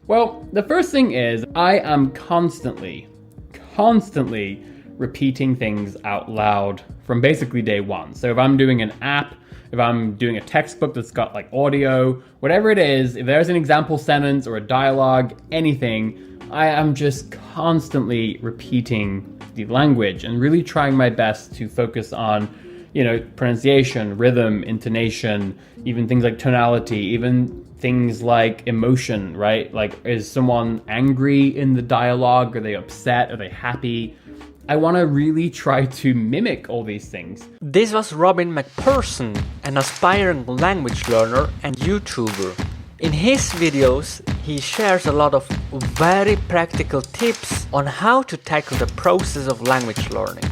Well, the first thing is I am constantly repeating things out loud from basically day one. So if I'm doing an app, if I'm doing a textbook that's got like audio, whatever it is, if there's an example sentence or a dialogue, anything, I am just constantly repeating the language and really trying my best to focus on, pronunciation, rhythm, intonation, even things like tonality, even things like emotion, right? Like, is someone angry in the dialogue? Are they upset? Are they happy? I want to really try to mimic all these things. This was Robin MacPherson, an aspiring language learner and YouTuber. In his videos, he shares a lot of very practical tips on how to tackle the process of language learning.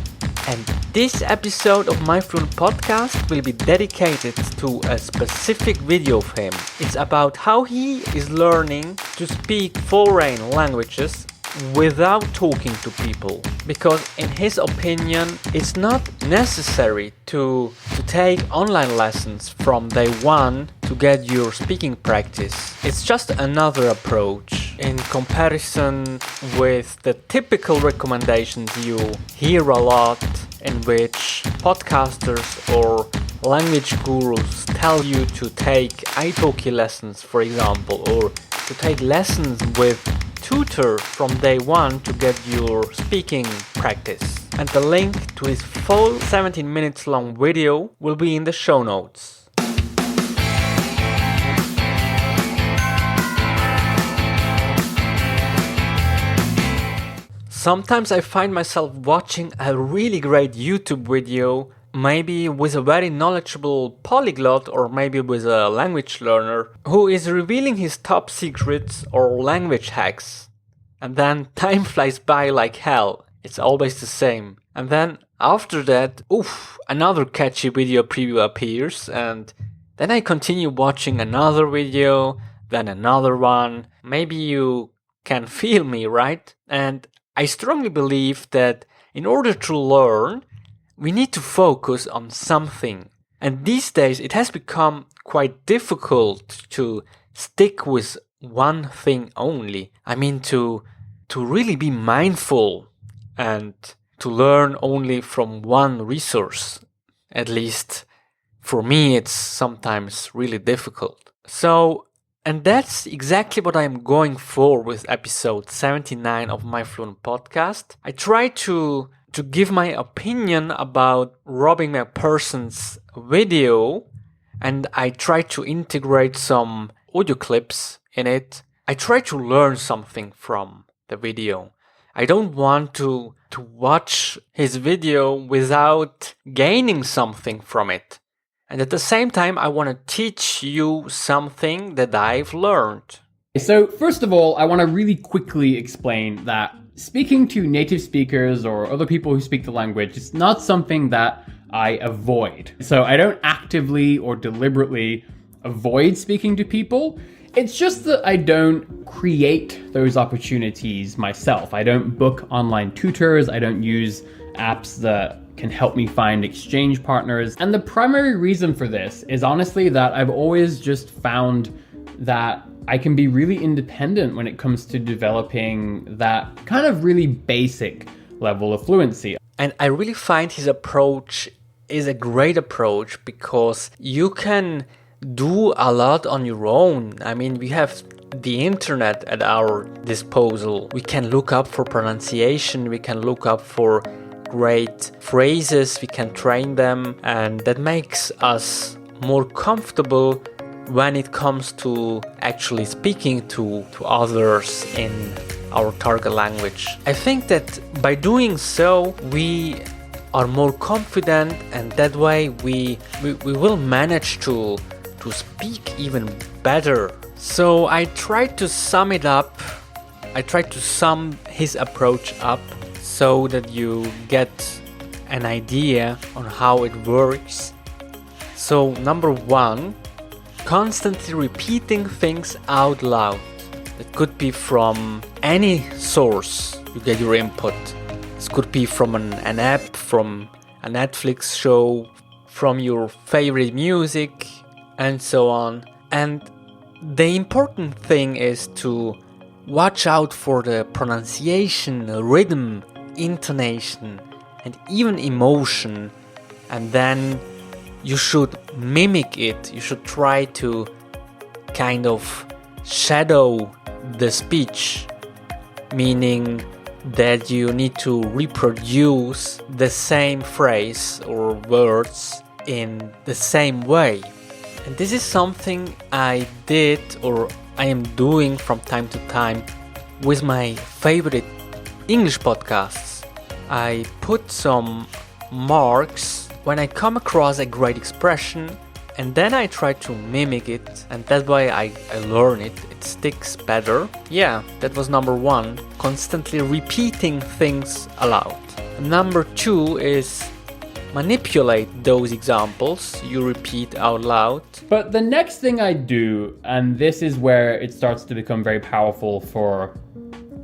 And this episode of My Fluent Podcast will be dedicated to a specific video of him. It's about how he is learning to speak foreign languages without talking to people, because in his opinion it's not necessary to take online lessons from day one to get your speaking practice. It's just another approach in comparison with the typical recommendations you hear a lot, in which podcasters or language gurus tell you to take italki lessons, for example, or to take lessons with tutor from day one to get your speaking practice. And the link to his full 17 minutes long video will be in the show notes. Sometimes I find myself watching a really great YouTube video, maybe with a very knowledgeable polyglot or maybe with a language learner who is revealing his top secrets or language hacks. And then time flies by like hell. It's always the same. And then after that, another catchy video preview appears, and then I continue watching another video, then another one. Maybe you can feel me, right? And I strongly believe that in order to learn, we need to focus on something. And these days it has become quite difficult to stick with one thing only. I mean to really be mindful and to learn only from one resource. At least for me it's sometimes really difficult. And that's exactly what I'm going for with episode 79 of My Fluent Podcast. I try to give my opinion about Robin MacPherson's video, and I try to integrate some audio clips in it. I try to learn something from the video. I don't want to watch his video without gaining something from it. And at the same time, I want to teach you something that I've learned. So first of all, I want to really quickly explain that speaking to native speakers or other people who speak the language is not something that I avoid. So I don't actively or deliberately avoid speaking to people. It's just that I don't create those opportunities myself. I don't book online tutors. I don't use apps that can help me find exchange partners. And the primary reason for this is honestly that I've always just found that I can be really independent when it comes to developing that kind of really basic level of fluency. And I really find his approach is a great approach because you can do a lot on your own. I mean, we have the internet at our disposal. We can look up for pronunciation, we can look up for great phrases, we can train them, and that makes us more comfortable when it comes to actually speaking to others in our target language. I think that by doing so, we are more confident, and that way we will manage to speak even better. So I tried to sum it up. I tried to sum his approach up so that you get an idea on how it works. So number one, constantly repeating things out loud. It could be from any source you get your input. This could be from an app, from a Netflix show, from your favorite music, and so on. And the important thing is to watch out for the pronunciation, rhythm, intonation, and even emotion. And then you should mimic it. You should try to kind of shadow the speech, meaning that you need to reproduce the same phrase or words in the same way. And this is something I did or I am doing from time to time with my favorite English podcasts. I put some marks when I come across a great expression, and then I try to mimic it, and that way I learn it. It sticks better. Yeah, that was number 1, constantly repeating things aloud. Number 2 is manipulate those examples you repeat out loud. But the next thing I do, and this is where it starts to become very powerful for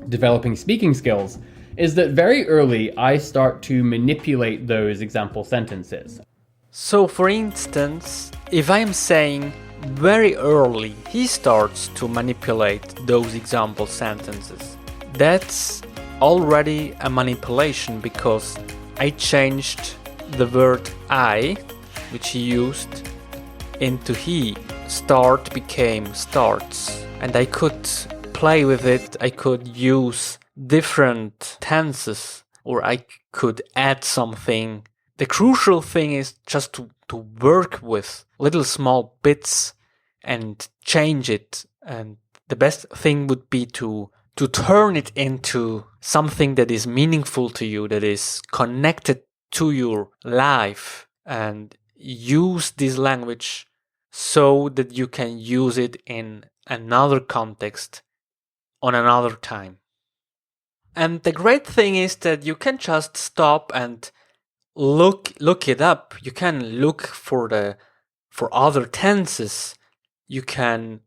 developing speaking skills, is that very early I start to manipulate those example sentences. So for instance, if I am saying very early, he starts to manipulate those example sentences. That's already a manipulation because I changed the word I, which he used, into he. Start became starts. And I could play with it. I could use different tenses, or I could add something. The crucial thing is just to work with little small bits and change it. And the best thing would be to turn it into something that is meaningful to you, that is connected to your life, and use this language so that you can use it in another context on another time. And the great thing is that you can just stop and look it up. You can look for other tenses. You can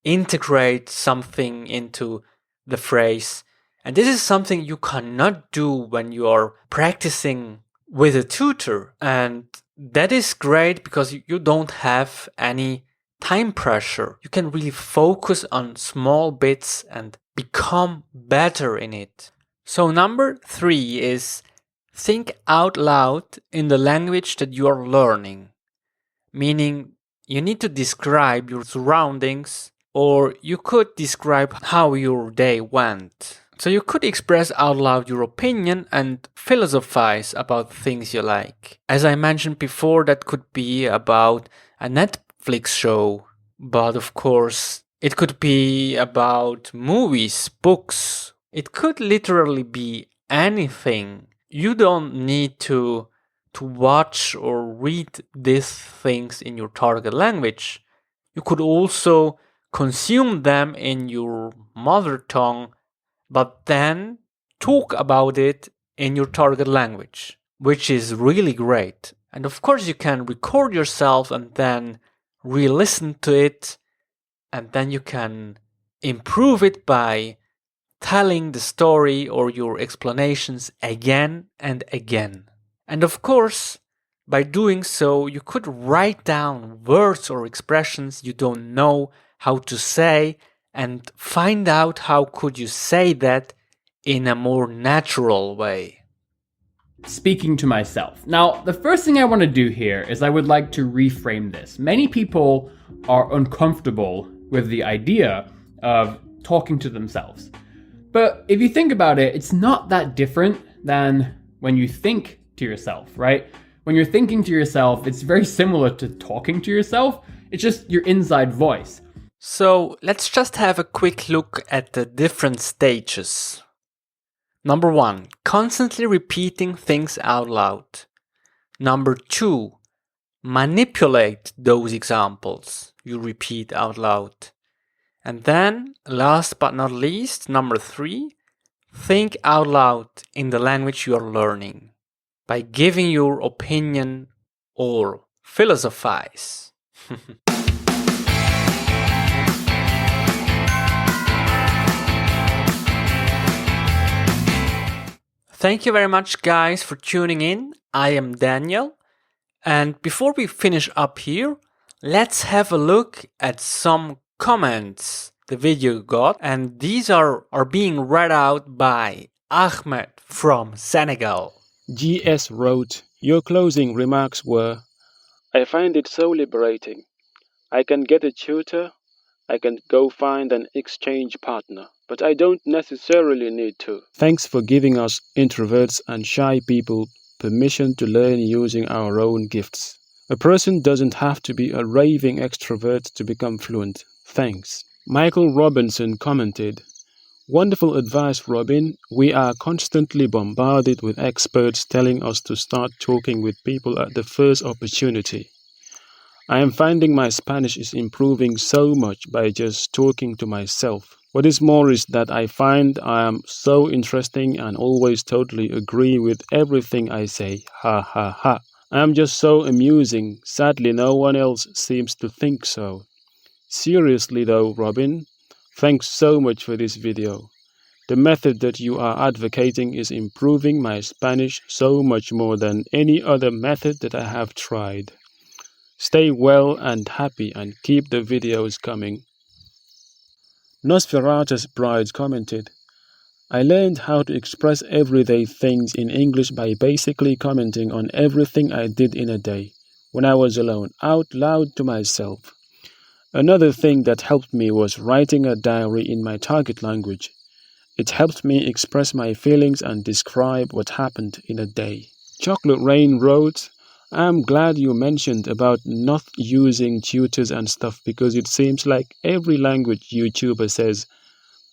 integrate something into the phrase. And this is something you cannot do when you are practicing with a tutor. And that is great because you don't have any time pressure. You can really focus on small bits and become better in it. So number 3 is think out loud in the language that you are learning. Meaning you need to describe your surroundings, or you could describe how your day went. So you could express out loud your opinion and philosophize about things you like. As I mentioned before, that could be about a Netflix show, but of course it could be about movies, books. It could literally be anything. You don't need to watch or read these things in your target language. You could also consume them in your mother tongue, but then talk about it in your target language, which is really great. And of course you can record yourself and then re-listen to it, and then you can improve it by telling the story or your explanations again and again. And of course, by doing so, you could write down words or expressions you don't know how to say and find out how could you say that in a more natural way. Speaking to myself. Now, the first thing I want to do here is I would like to reframe this. Many people are uncomfortable with the idea of talking to themselves. But if you think about it, it's not that different than when you think to yourself, right? When you're thinking to yourself, it's very similar to talking to yourself. It's just your inside voice. So let's just have a quick look at the different stages. Number 1, constantly repeating things out loud. Number 2, manipulate those examples you repeat out loud. And then, last but not least, number 3, think out loud in the language you are learning by giving your opinion or philosophize. Thank you very much, guys, for tuning in. I am Daniel. And before we finish up here, let's have a look at some comments the video you got, and these are being read out by Ahmed from Senegal. GS wrote, "Your closing remarks were, I find it so liberating. I can get a tutor, I can go find an exchange partner, but I don't necessarily need to. Thanks for giving us introverts and shy people permission to learn using our own gifts. A person doesn't have to be a raving extrovert to become fluent. Thanks." Michael Robinson commented, "Wonderful advice, Robin. We are constantly bombarded with experts telling us to start talking with people at the first opportunity. I am finding my Spanish is improving so much by just talking to myself. What is more is that I find I am so interesting and always totally agree with everything I say. Ha ha ha. I am just so amusing. Sadly, no one else seems to think so. Seriously though, Robin, thanks so much for this video. The method that you are advocating is improving my Spanish so much more than any other method that I have tried. Stay well and happy and keep the videos coming." Nosferatu's Bride commented, "I learned how to express everyday things in English by basically commenting on everything I did in a day, when I was alone, out loud to myself. Another thing that helped me was writing a diary in my target language. It helped me express my feelings and describe what happened in a day." Chocolate Rain wrote, "I'm glad you mentioned about not using tutors and stuff because it seems like every language YouTuber says,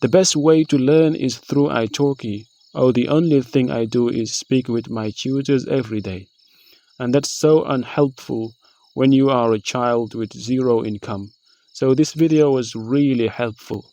the best way to learn is through italki. Oh, the only thing I do is speak with my tutors every day. And that's so unhelpful when you are a child with zero income. So this video was really helpful."